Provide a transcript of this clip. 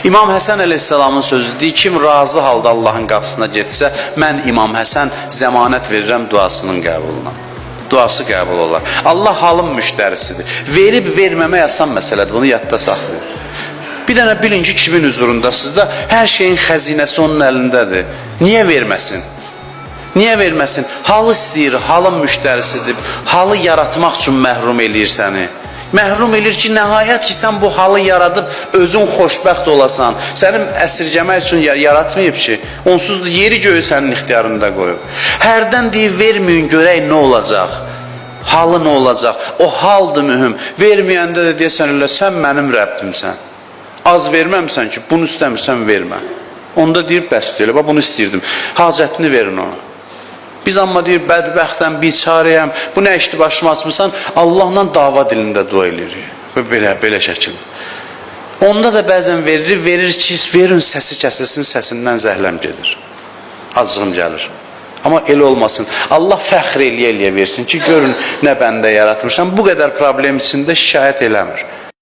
İmam Həsən əleyhissalamın sözüdür, kim razı halda Allahın qapısına getsə, mən İmam Həsən zəmanət verirəm duasının qəbuluna. Duası qəbul olar. Allah halın müştərisidir. Verib verməmək asan məsələdir, bunu yadda saxlayın. Bir dənə bilin ki, kimin huzurundasınız da, hər şeyin xəzinəsi onun əlindədir. Niyə verməsin? Niyə verməsin? Halı istəyir, halın müştərisidir. Halı yaratmaq üçün məhrum eləyir səni. Məhrum eləyir ki, nəhayət ki, sən bu halı yaradıb, özün xoşbəxt olasan. Sənin əsirgəmək üçün yaratmayıb ki, onsuz da yeri göyü sənin ixtiyarında qoyub. Hərdən deyib, verməyin, görək nə olacaq? Halı nə olacaq? O haldır mühüm. Verməyəndə də deyəsən, sən mənim Rəbbimsən. Az verməmsən ki, bunu istəmirsən, vermə. Onda deyir, bəs deyil, bunu istəyirdim. Hacətini verin ona. Biz amma deyir, bədbəxtəm, biçarəyəm, bu nə işdir başıma açmırsan, Allahla dava dilində dua edirik. Belə şəkil. Onda da bəzən verir ki, verin səsi kəsilsin, səsindən zəhləm gedir. Acığım gəlir. Amma elə olmasın. Allah fəxr eləyə versin ki, görün nə bəndə yaratmışam. Bu qədər problem içində şikayət eləmir.